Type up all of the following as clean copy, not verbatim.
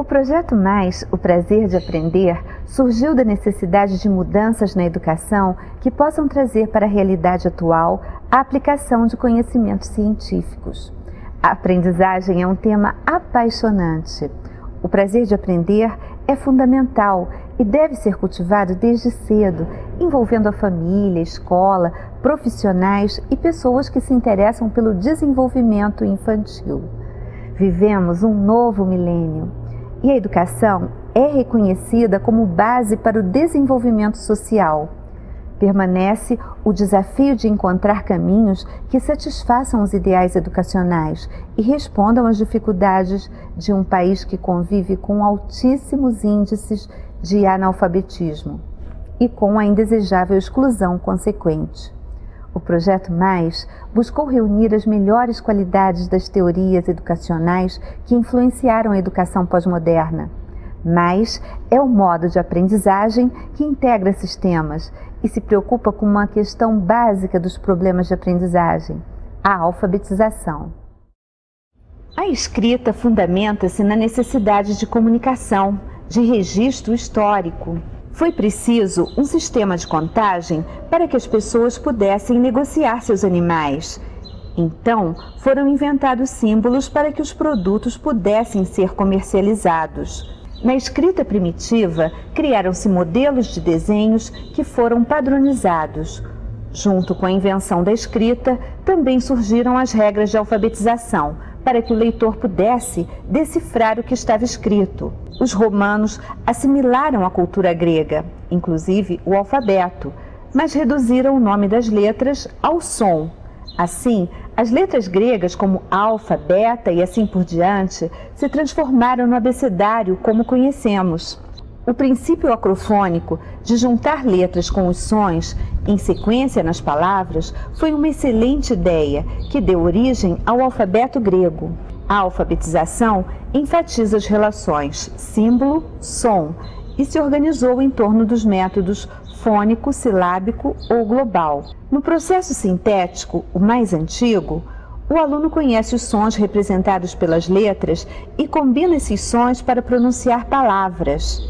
Projeto Mais, o prazer de aprender, surgiu da necessidade de mudanças na educação que possam trazer para a realidade atual a aplicação de conhecimentos científicos. A aprendizagem é um tema apaixonante. O prazer de aprender é fundamental e deve ser cultivado desde cedo, envolvendo a família, escola, profissionais e pessoas que se interessam pelo desenvolvimento infantil. Vivemos um novo milênio e a educação é reconhecida como base para o desenvolvimento social. Permanece o desafio de encontrar caminhos que satisfaçam os ideais educacionais e respondam às dificuldades de um país que convive com altíssimos índices de analfabetismo e com a indesejável exclusão consequente. O Projeto Mais buscou reunir as melhores qualidades das teorias educacionais que influenciaram a educação pós-moderna. Mais é o modo de aprendizagem que integra sistemas e se preocupa com uma questão básica dos problemas de aprendizagem, a alfabetização. A escrita fundamenta-se na necessidade de comunicação, de registro histórico. Foi preciso um sistema de contagem para que as pessoas pudessem negociar seus animais. Então, foram inventados símbolos para que os produtos pudessem ser comercializados. Na escrita primitiva, criaram-se modelos de desenhos que foram padronizados. Junto com a invenção da escrita, também surgiram as regras de alfabetização, para que o leitor pudesse decifrar o que estava escrito. Os romanos assimilaram a cultura grega, inclusive o alfabeto, mas reduziram o nome das letras ao som. Assim, as letras gregas como alfa, beta e assim por diante se transformaram no abecedário como conhecemos. O princípio acrofônico de juntar letras com os sons em sequência nas palavras foi uma excelente ideia que deu origem ao alfabeto grego. A alfabetização enfatiza as relações símbolo-som e se organizou em torno dos métodos fônico, silábico ou global. No processo sintético, o mais antigo, o aluno conhece os sons representados pelas letras e combina esses sons para pronunciar palavras.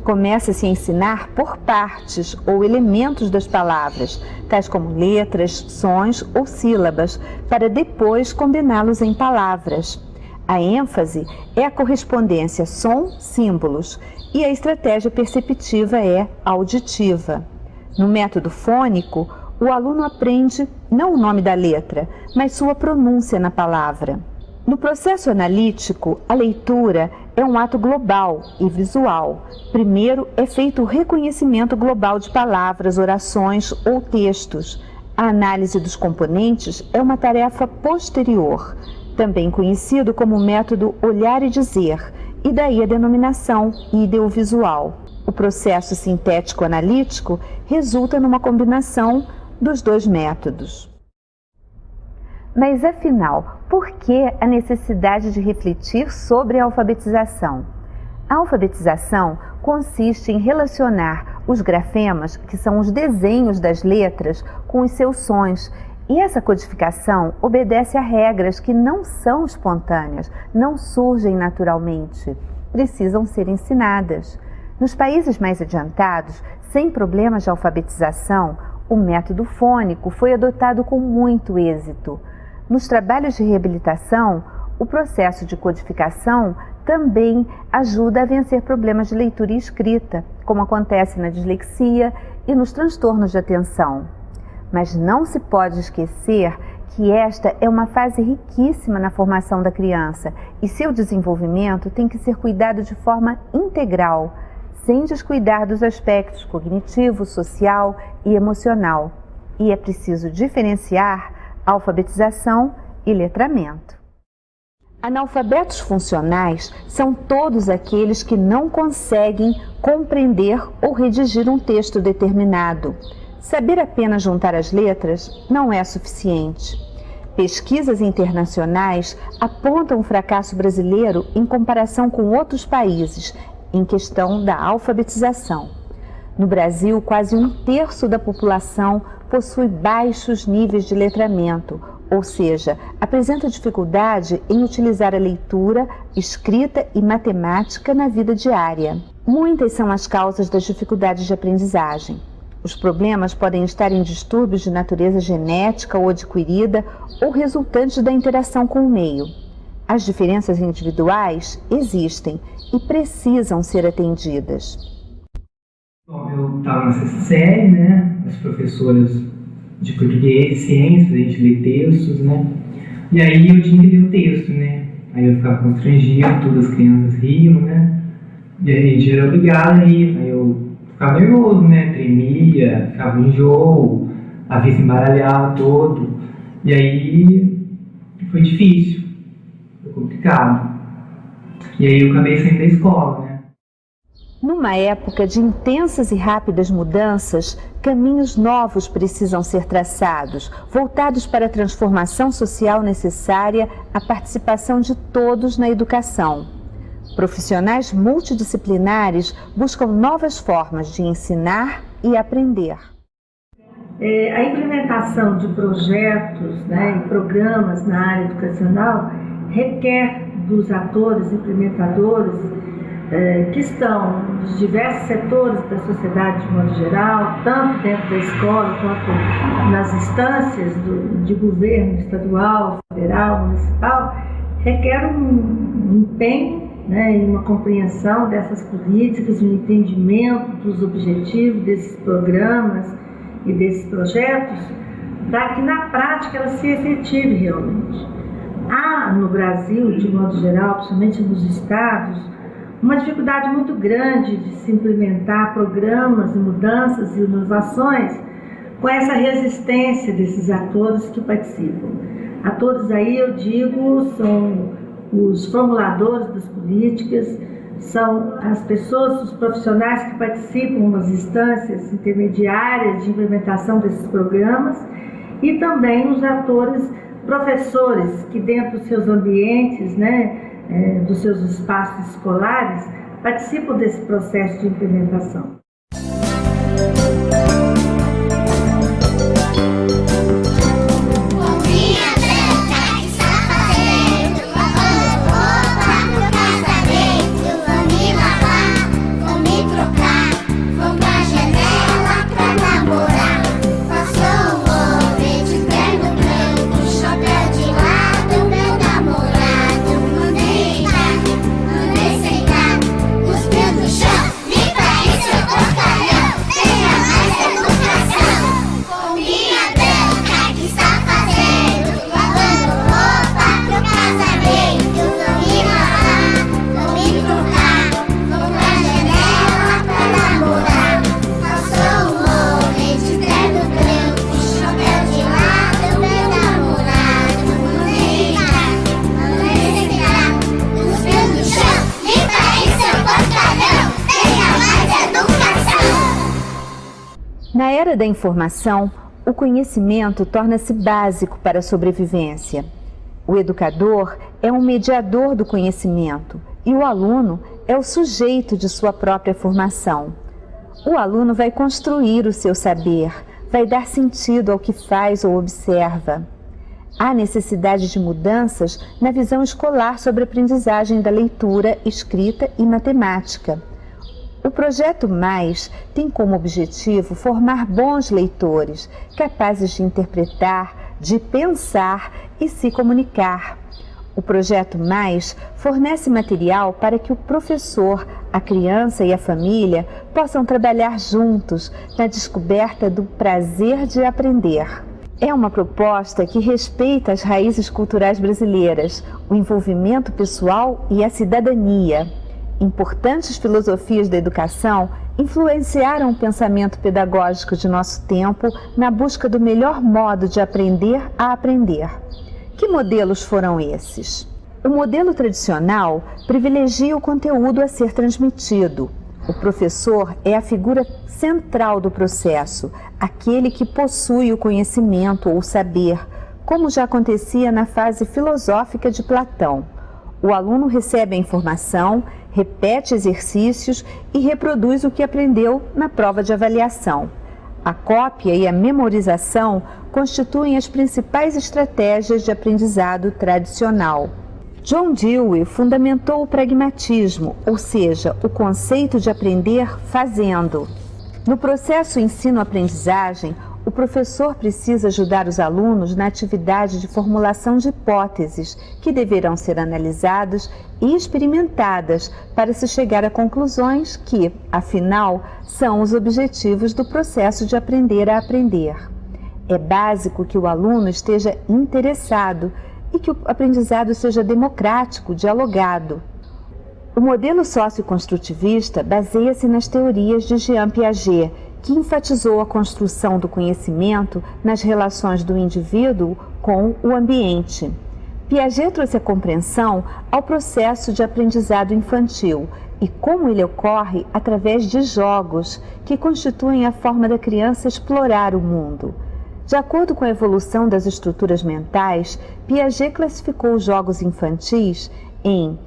Começa-se a ensinar por partes ou elementos das palavras, tais como letras, sons ou sílabas, para depois combiná-los em palavras. A ênfase é a correspondência som-símbolos e a estratégia perceptiva é auditiva. No método fônico, o aluno aprende não o nome da letra, mas sua pronúncia na palavra. No processo analítico, a leitura é um ato global e visual. Primeiro é feito o reconhecimento global de palavras, orações ou textos. A análise dos componentes é uma tarefa posterior, também conhecido como método olhar e dizer, e daí a denominação ideovisual. O processo sintético-analítico resulta numa combinação dos dois métodos. Mas afinal, por que a necessidade de refletir sobre a alfabetização? A alfabetização consiste em relacionar os grafemas, que são os desenhos das letras, com os seus sons. E essa codificação obedece a regras que não são espontâneas, não surgem naturalmente, precisam ser ensinadas. Nos países mais adiantados, sem problemas de alfabetização, o método fônico foi adotado com muito êxito. Nos trabalhos de reabilitação, o processo de codificação também ajuda a vencer problemas de leitura e escrita, como acontece na dislexia e nos transtornos de atenção. Mas não se pode esquecer que esta é uma fase riquíssima na formação da criança e seu desenvolvimento tem que ser cuidado de forma integral, sem descuidar dos aspectos cognitivo, social e emocional. E é preciso diferenciar alfabetização e letramento. Analfabetos funcionais são todos aqueles que não conseguem compreender ou redigir um texto determinado. Saber apenas juntar as letras não é suficiente. Pesquisas internacionais apontam o fracasso brasileiro em comparação com outros países em questão da alfabetização. No Brasil, quase 1/3 da população possui baixos níveis de letramento, ou seja, apresenta dificuldade em utilizar a leitura, escrita e matemática na vida diária. Muitas são as causas das dificuldades de aprendizagem. Os problemas podem estar em distúrbios de natureza genética ou adquirida ou resultantes da interação com o meio. As diferenças individuais existem e precisam ser atendidas. Bom, eu estava na sexta série, né? As professoras de português, ciências, a gente lê textos, né? E aí eu tinha que ler o texto, né? Aí eu ficava constrangido, todas as crianças riam, né? E aí a gente era obrigado a rir. Aí eu ficava nervoso, né? Tremia, ficava em enjoo, a vista embaralhava todo. E aí foi difícil, foi complicado. E aí eu acabei saindo da escola, né? Numa época de intensas e rápidas mudanças, caminhos novos precisam ser traçados, voltados para a transformação social necessária à participação de todos na educação. Profissionais multidisciplinares buscam novas formas de ensinar e aprender. A implementação de projetos, e programas na área educacional requer dos atores, implementadores, que estão nos diversos setores da sociedade de modo geral, tanto dentro da escola quanto nas instâncias de governo estadual, federal, municipal, requer um empenho e uma compreensão dessas políticas, um entendimento dos objetivos desses programas e desses projetos, para que na prática ela se efetive realmente. Há no Brasil, de modo geral, principalmente nos estados, uma dificuldade muito grande de se implementar programas, mudanças e inovações com essa resistência desses atores que participam. Atores aí, eu digo, são os formuladores das políticas, são as pessoas, os profissionais que participam nas instâncias intermediárias de implementação desses programas e também os atores professores que dentro dos seus ambientes, dos seus espaços escolares, participam desse processo de implementação. Na era da informação, o conhecimento torna-se básico para a sobrevivência. O educador é um mediador do conhecimento e o aluno é o sujeito de sua própria formação. O aluno vai construir o seu saber, vai dar sentido ao que faz ou observa. Há necessidade de mudanças na visão escolar sobre a aprendizagem da leitura, escrita e matemática. O Projeto Mais tem como objetivo formar bons leitores, capazes de interpretar, de pensar e se comunicar. O Projeto Mais fornece material para que o professor, a criança e a família possam trabalhar juntos na descoberta do prazer de aprender. É uma proposta que respeita as raízes culturais brasileiras, o envolvimento pessoal e a cidadania. Importantes filosofias da educação influenciaram o pensamento pedagógico de nosso tempo na busca do melhor modo de aprender a aprender. Que modelos foram esses? O modelo tradicional privilegia o conteúdo a ser transmitido. O professor é a figura central do processo, aquele que possui o conhecimento ou o saber, como já acontecia na fase filosófica de Platão. O aluno recebe a informação, repete exercícios e reproduz o que aprendeu na prova de avaliação. A cópia e a memorização constituem as principais estratégias de aprendizado tradicional. John Dewey fundamentou o pragmatismo, ou seja, o conceito de aprender fazendo. No processo ensino-aprendizagem, o professor precisa ajudar os alunos na atividade de formulação de hipóteses, que deverão ser analisadas e experimentadas para se chegar a conclusões que, afinal, são os objetivos do processo de aprender a aprender. É básico que o aluno esteja interessado e que o aprendizado seja democrático, dialogado. O modelo socioconstrutivista baseia-se nas teorias de Jean Piaget, que enfatizou a construção do conhecimento nas relações do indivíduo com o ambiente. Piaget trouxe a compreensão ao processo de aprendizado infantil e como ele ocorre através de jogos, que constituem a forma da criança explorar o mundo. De acordo com a evolução das estruturas mentais, Piaget classificou os jogos infantis em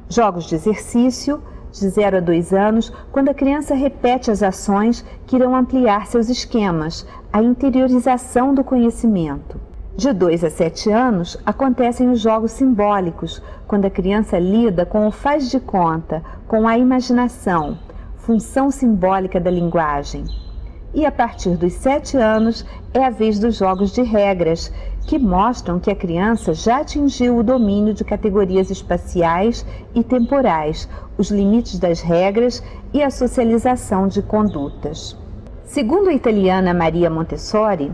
jogos de exercício, de 0 a 2 anos, quando a criança repete as ações que irão ampliar seus esquemas, a interiorização do conhecimento. De 2 a 7 anos, acontecem os jogos simbólicos, quando a criança lida com o faz de conta, com a imaginação, função simbólica da linguagem. E a partir dos 7 anos é a vez dos jogos de regras, que mostram que a criança já atingiu o domínio de categorias espaciais e temporais, os limites das regras e a socialização de condutas. Segundo a italiana Maria Montessori,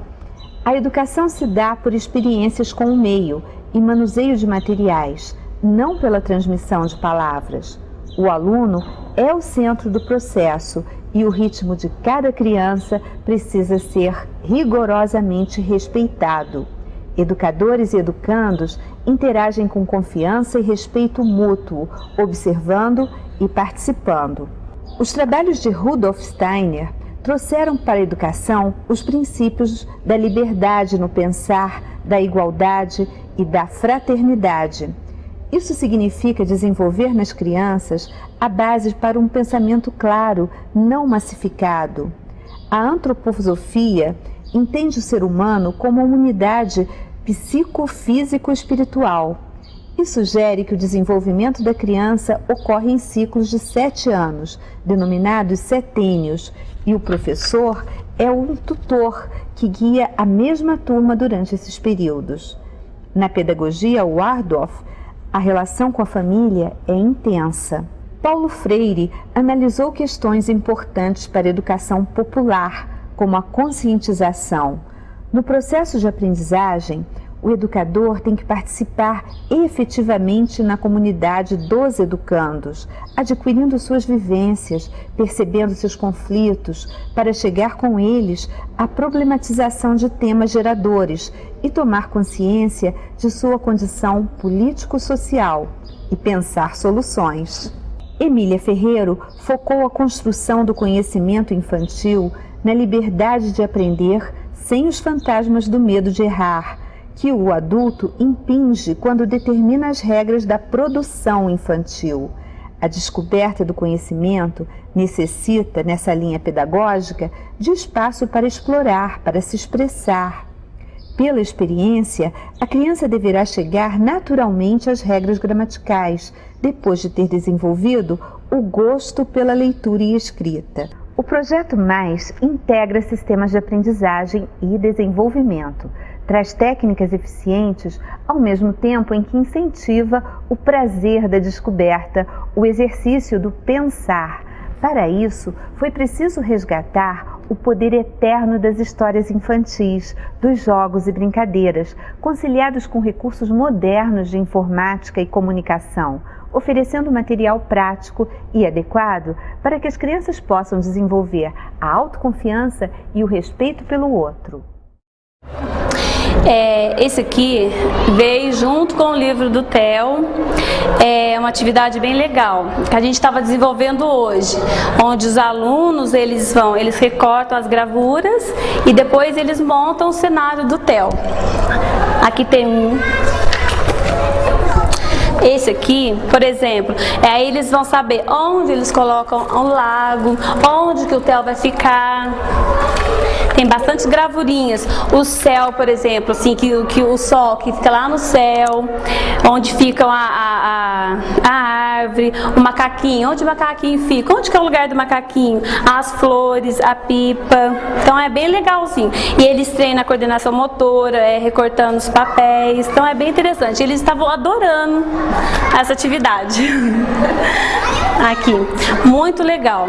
a educação se dá por experiências com o meio e manuseio de materiais, não pela transmissão de palavras. O aluno é o centro do processo e o ritmo de cada criança precisa ser rigorosamente respeitado. Educadores e educandos interagem com confiança e respeito mútuo, observando e participando. Os trabalhos de Rudolf Steiner trouxeram para a educação os princípios da liberdade no pensar, da igualdade e da fraternidade. Isso significa desenvolver nas crianças a base para um pensamento claro, não massificado. A antroposofia entende o ser humano como uma unidade psicofísico-espiritual e sugere que o desenvolvimento da criança ocorre em ciclos de 7 anos, denominados setênios, e o professor é um tutor que guia a mesma turma durante esses períodos. Na pedagogia Waldorf, a relação com a família é intensa. Paulo Freire analisou questões importantes para a educação popular, como a conscientização. No processo de aprendizagem, o educador tem que participar efetivamente na comunidade dos educandos, adquirindo suas vivências, percebendo seus conflitos, para chegar com eles à problematização de temas geradores e tomar consciência de sua condição político-social e pensar soluções. Emília Ferreiro focou a construção do conhecimento infantil na liberdade de aprender sem os fantasmas do medo de errar, que o adulto impinge quando determina as regras da produção infantil. A descoberta do conhecimento necessita, nessa linha pedagógica, de espaço para explorar, para se expressar. Pela experiência, a criança deverá chegar naturalmente às regras gramaticais, depois de ter desenvolvido o gosto pela leitura e escrita. O Projeto Mais integra sistemas de aprendizagem e desenvolvimento, traz técnicas eficientes ao mesmo tempo em que incentiva o prazer da descoberta, o exercício do pensar. Para isso, foi preciso resgatar o poder eterno das histórias infantis, dos jogos e brincadeiras, conciliados com recursos modernos de informática e comunicação, oferecendo material prático e adequado para que as crianças possam desenvolver a autoconfiança e o respeito pelo outro. Esse aqui veio junto com o livro do Theo, é uma atividade bem legal que a gente estava desenvolvendo hoje, onde os alunos eles recortam as gravuras e depois eles montam o cenário do Theo. Aqui tem um. Esse aqui, por exemplo, aí eles vão saber onde eles colocam o lago, onde que o Theo vai ficar. tem bastante gravurinhas. O céu, por exemplo, assim, que o sol que fica lá no céu, onde fica a árvore, o macaquinho, onde o macaquinho fica, onde que é o lugar do macaquinho, as flores, a pipa. Então é bem legalzinho. E eles treinam a coordenação motora, recortando os papéis. Então é bem interessante. Eles estavam adorando essa atividade. Aqui, muito legal.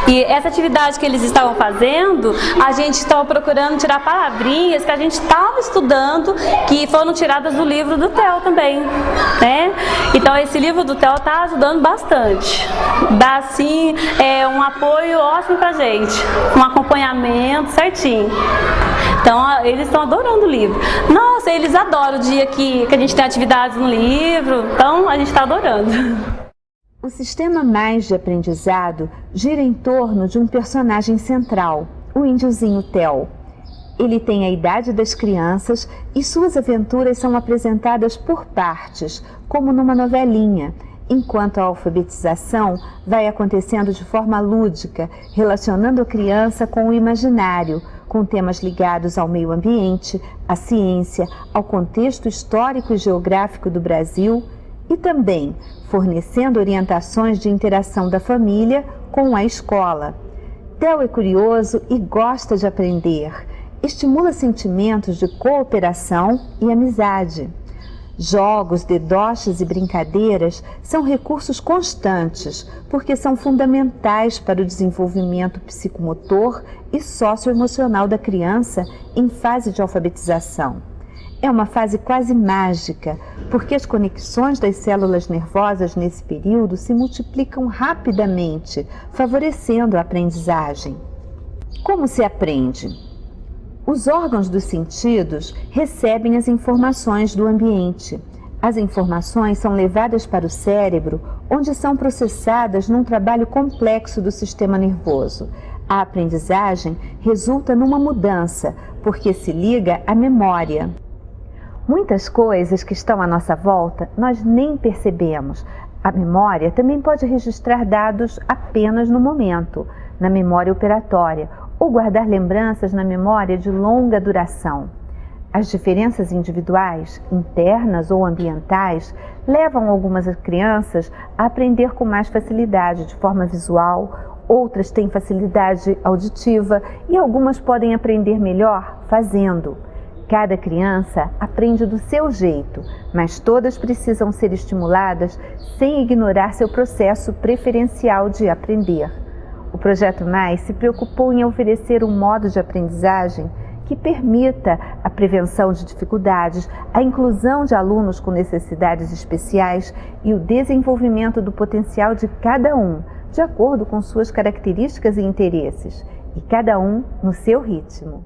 E essa atividade que eles estavam fazendo, a gente estava procurando tirar palavrinhas que a gente estava estudando, que foram tiradas do livro do Theo também, né? Então esse livro do Theo está ajudando bastante. Dá assim um apoio ótimo pra gente, um acompanhamento certinho. Então eles estão adorando o livro. Nossa, eles adoram o dia que a gente tem atividades no livro, então a gente está adorando. O sistema mais de aprendizado gira em torno de um personagem central, o índiozinho Theo. Ele tem a idade das crianças e suas aventuras são apresentadas por partes, como numa novelinha, enquanto a alfabetização vai acontecendo de forma lúdica, relacionando a criança com o imaginário, com temas ligados ao meio ambiente, à ciência, ao contexto histórico e geográfico do Brasil e também fornecendo orientações de interação da família com a escola. Theo é curioso e gosta de aprender. Estimula sentimentos de cooperação e amizade. Jogos, deboches e brincadeiras são recursos constantes, porque são fundamentais para o desenvolvimento psicomotor e socioemocional da criança em fase de alfabetização. É uma fase quase mágica, porque as conexões das células nervosas nesse período se multiplicam rapidamente, favorecendo a aprendizagem. Como se aprende? Os órgãos dos sentidos recebem as informações do ambiente. As informações são levadas para o cérebro, onde são processadas num trabalho complexo do sistema nervoso. A aprendizagem resulta numa mudança, porque se liga à memória. Muitas coisas que estão à nossa volta nós nem percebemos. A memória também pode registrar dados apenas no momento, na memória operatória, ou guardar lembranças na memória de longa duração. As diferenças individuais, internas ou ambientais, levam algumas crianças a aprender com mais facilidade de forma visual, outras têm facilidade auditiva e algumas podem aprender melhor fazendo. Cada criança aprende do seu jeito, mas todas precisam ser estimuladas sem ignorar seu processo preferencial de aprender. O Projeto Mais se preocupou em oferecer um modo de aprendizagem que permita a prevenção de dificuldades, a inclusão de alunos com necessidades especiais e o desenvolvimento do potencial de cada um, de acordo com suas características e interesses, e cada um no seu ritmo.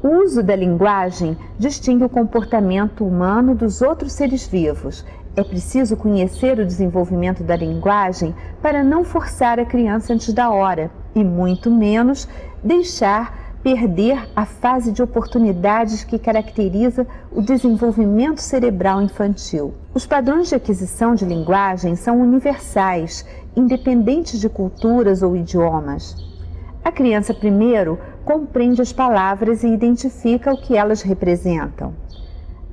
O uso da linguagem distingue o comportamento humano dos outros seres vivos. É preciso conhecer o desenvolvimento da linguagem para não forçar a criança antes da hora e, muito menos, deixar perder a fase de oportunidades que caracteriza o desenvolvimento cerebral infantil. Os padrões de aquisição de linguagem são universais, independentes de culturas ou idiomas. A criança primeiro compreende as palavras e identifica o que elas representam.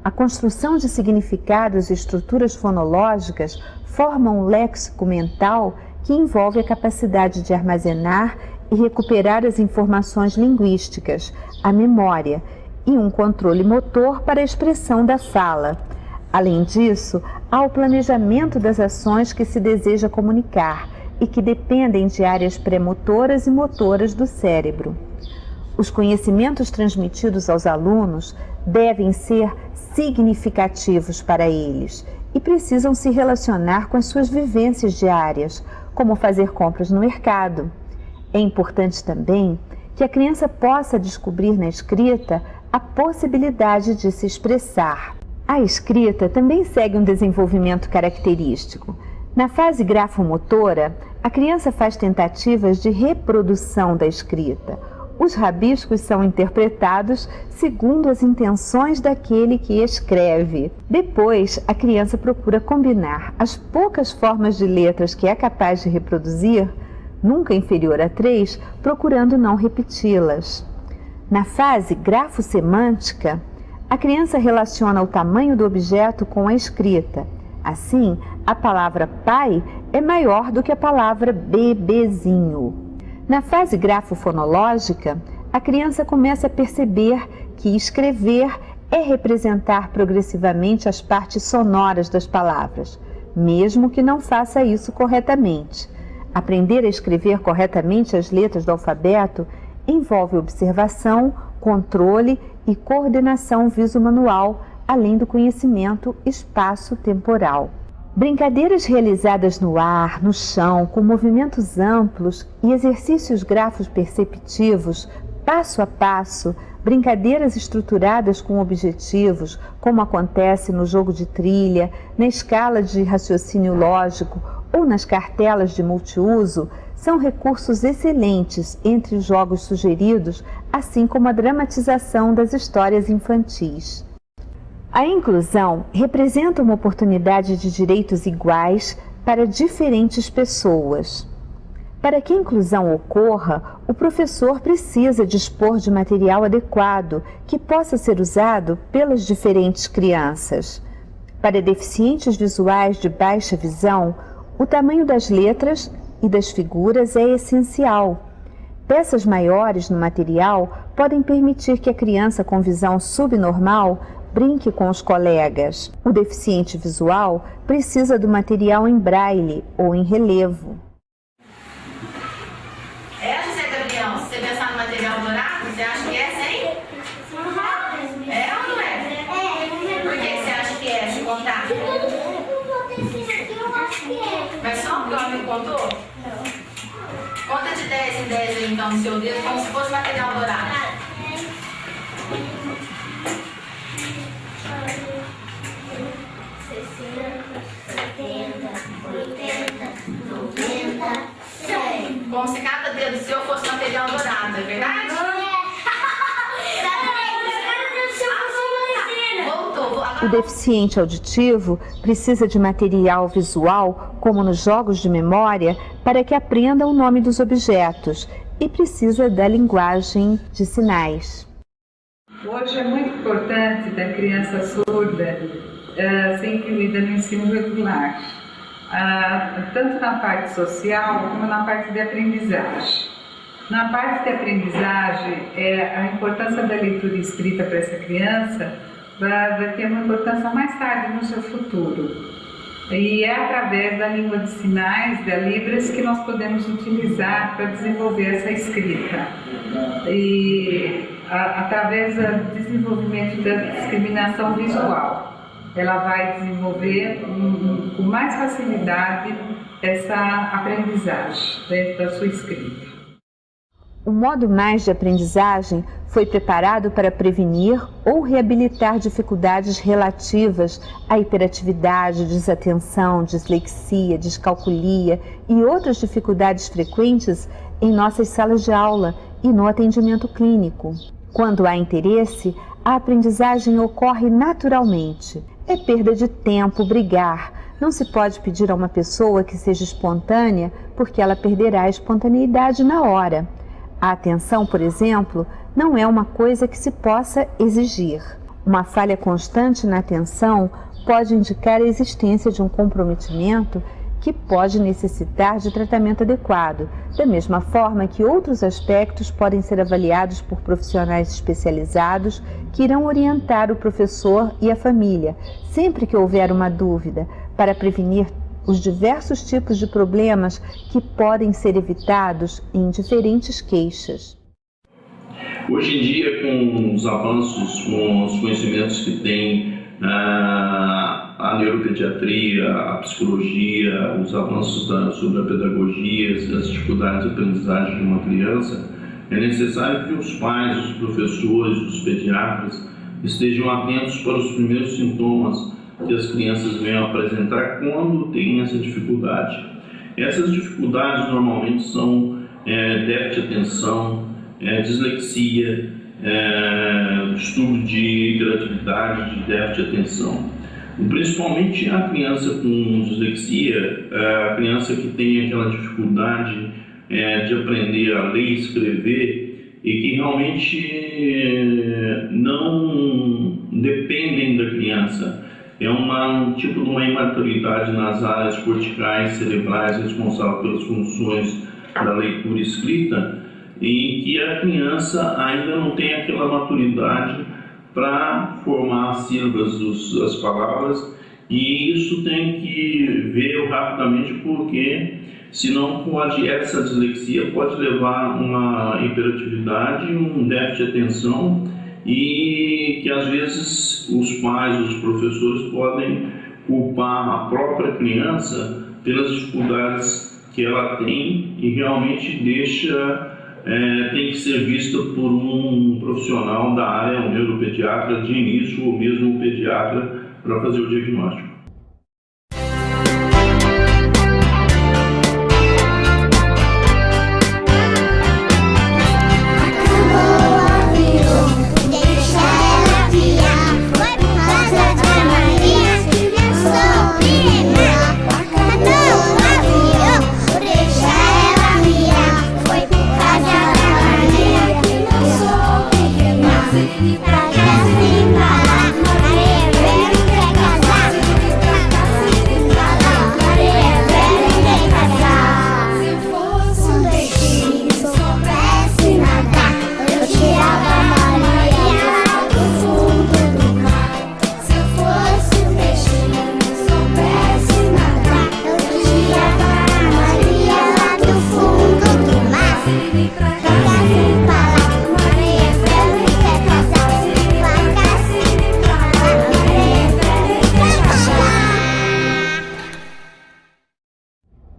A construção de significados e estruturas fonológicas forma um léxico mental que envolve a capacidade de armazenar e recuperar as informações linguísticas, a memória e um controle motor para a expressão da fala. Além disso, há o planejamento das ações que se deseja comunicar e que dependem de áreas pré-motoras e motoras do cérebro. Os conhecimentos transmitidos aos alunos devem ser significativos para eles e precisam se relacionar com as suas vivências diárias, como fazer compras no mercado. É importante também que a criança possa descobrir na escrita a possibilidade de se expressar. A escrita também segue um desenvolvimento característico. Na fase grafomotora, a criança faz tentativas de reprodução da escrita. Os rabiscos são interpretados segundo as intenções daquele que escreve. Depois, a criança procura combinar as poucas formas de letras que é capaz de reproduzir, nunca inferior a 3, procurando não repeti-las. Na fase grafosemântica, a criança relaciona o tamanho do objeto com a escrita. Assim, a palavra pai é maior do que a palavra bebezinho. Na fase grafofonológica, a criança começa a perceber que escrever é representar progressivamente as partes sonoras das palavras, mesmo que não faça isso corretamente. Aprender a escrever corretamente as letras do alfabeto envolve observação, controle e coordenação visomanual, além do conhecimento espaço-temporal. Brincadeiras realizadas no ar, no chão, com movimentos amplos e exercícios grafos perceptivos, passo a passo, brincadeiras estruturadas com objetivos, como acontece no jogo de trilha, na escala de raciocínio lógico ou nas cartelas de multiuso, são recursos excelentes entre os jogos sugeridos, assim como a dramatização das histórias infantis. A inclusão representa uma oportunidade de direitos iguais para diferentes pessoas. Para que a inclusão ocorra, o professor precisa dispor de material adequado que possa ser usado pelas diferentes crianças. Para deficientes visuais de baixa visão, o tamanho das letras e das figuras é essencial. Peças maiores no material podem permitir que a criança com visão subnormal brinque com os colegas. O deficiente visual precisa do material em braille ou em relevo. José Gabriel, se você pensar no material dourado, você acha que é sim? É ou não é? Por que você acha que é? Deixa eu contar. Mas só porque o homem contou? Conta de 10 em 10 aí, então, no seu dedo, como se fosse material dourado. 70, 80, 90, 100. Como se cada dedo seu fosse material dourado, é verdade? Voltou. O deficiente auditivo precisa de material visual, como nos jogos de memória, para que aprenda o nome dos objetos e precisa da linguagem de sinais. Hoje é muito importante da criança surda ser incluída no ensino regular, tanto na parte social como na parte de aprendizagem. Na parte de aprendizagem, a importância da leitura escrita para essa criança vai ter uma importância mais tarde no seu futuro. E é através da língua de sinais, da Libras, que nós podemos utilizar para desenvolver essa escrita. E através do desenvolvimento da discriminação visual, ela vai desenvolver com mais facilidade essa aprendizagem dentro da sua escrita. O modo mais de aprendizagem foi preparado para prevenir ou reabilitar dificuldades relativas à hiperatividade, desatenção, dislexia, descalculia e outras dificuldades frequentes em nossas salas de aula e no atendimento clínico. Quando há interesse, a aprendizagem ocorre naturalmente. É perda de tempo brigar. Não se pode pedir a uma pessoa que seja espontânea, porque ela perderá a espontaneidade na hora. A atenção, por exemplo, não é uma coisa que se possa exigir. Uma falha constante na atenção pode indicar a existência de um comprometimento que pode necessitar de tratamento adequado, da mesma forma que outros aspectos podem ser avaliados por profissionais especializados que irão orientar o professor e a família, sempre que houver uma dúvida, para prevenir os diversos tipos de problemas que podem ser evitados em diferentes queixas. Hoje em dia, com os avanços, com os conhecimentos que tem a neuropediatria, a psicologia, os avanços sobre a pedagogia, as dificuldades de aprendizagem de uma criança, é necessário que os pais, os professores, os pediatras estejam atentos para os primeiros sintomas que as crianças venham apresentar quando têm essa dificuldade. Essas dificuldades normalmente são déficit de atenção, dislexia, distúrbio de hiperatividade, de déficit de atenção. Principalmente a criança com dislexia, a criança que tem aquela dificuldade de aprender a ler e escrever e que realmente não dependem da criança. É um tipo de uma imaturidade nas áreas corticais cerebrais responsáveis pelas funções da leitura e escrita, e que a criança ainda não tem aquela maturidade para formar as sílabas, as palavras, e isso tem que ver rapidamente, porque senão essa dislexia pode levar a uma hiperatividade, um déficit de atenção, e que às vezes os pais, os professores podem culpar a própria criança pelas dificuldades que ela tem e realmente tem que ser vista por um profissional da área, um neuropediatra de início ou mesmo um pediatra, para fazer o diagnóstico.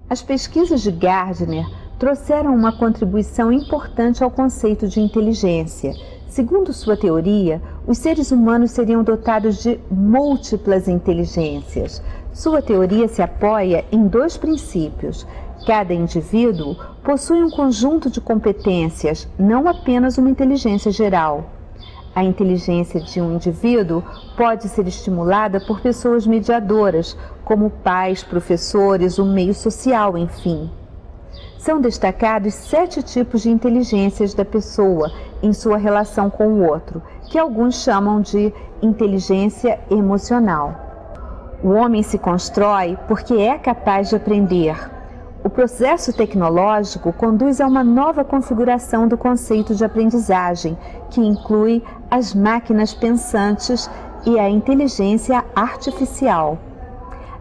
As pesquisas de Gardner trouxeram uma contribuição importante ao conceito de inteligência. Segundo sua teoria, os seres humanos seriam dotados de múltiplas inteligências. Sua teoria se apoia em 2 princípios. Cada indivíduo possui um conjunto de competências, não apenas uma inteligência geral. A inteligência de um indivíduo pode ser estimulada por pessoas mediadoras, como pais, professores, o meio social, enfim. São destacados 7 tipos de inteligências da pessoa em sua relação com o outro, que alguns chamam de inteligência emocional. O homem se constrói porque é capaz de aprender. O processo tecnológico conduz a uma nova configuração do conceito de aprendizagem, que inclui as máquinas pensantes e a inteligência artificial.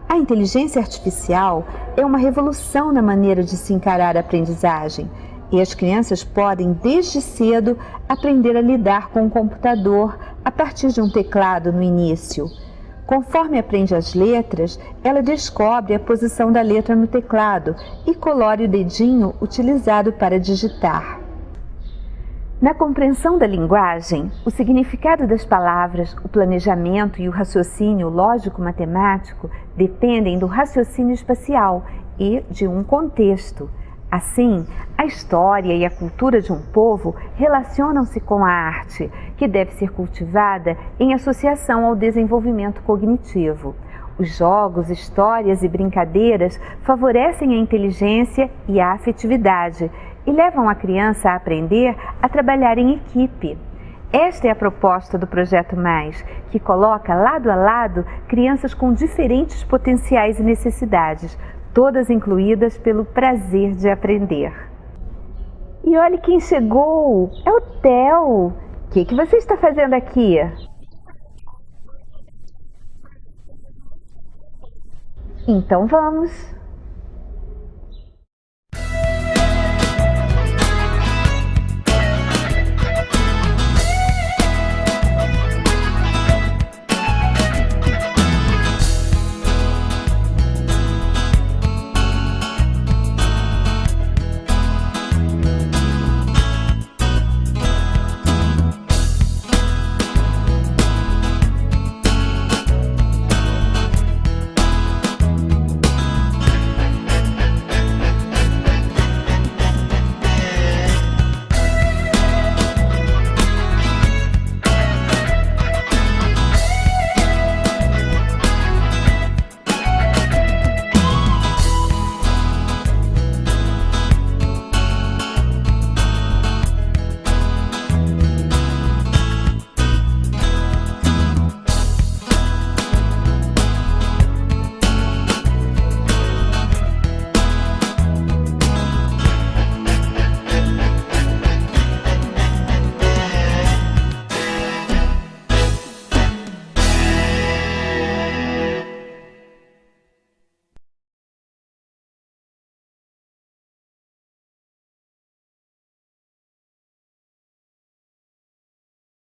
A inteligência artificial é uma revolução na maneira de se encarar a aprendizagem, e as crianças podem, desde cedo, aprender a lidar com o computador a partir de um teclado no início. Conforme aprende as letras, ela descobre a posição da letra no teclado e colore o dedinho utilizado para digitar. Na compreensão da linguagem, o significado das palavras, o planejamento e o raciocínio lógico-matemático dependem do raciocínio espacial e de um contexto. Assim, a história e a cultura de um povo relacionam-se com a arte, que deve ser cultivada em associação ao desenvolvimento cognitivo. Os jogos, histórias e brincadeiras favorecem a inteligência e a afetividade e levam a criança a aprender a trabalhar em equipe. Esta é a proposta do Projeto Mais, que coloca lado a lado crianças com diferentes potenciais e necessidades, todas incluídas pelo prazer de aprender. E olha quem chegou! É o Theo! O que você está fazendo aqui? Então vamos!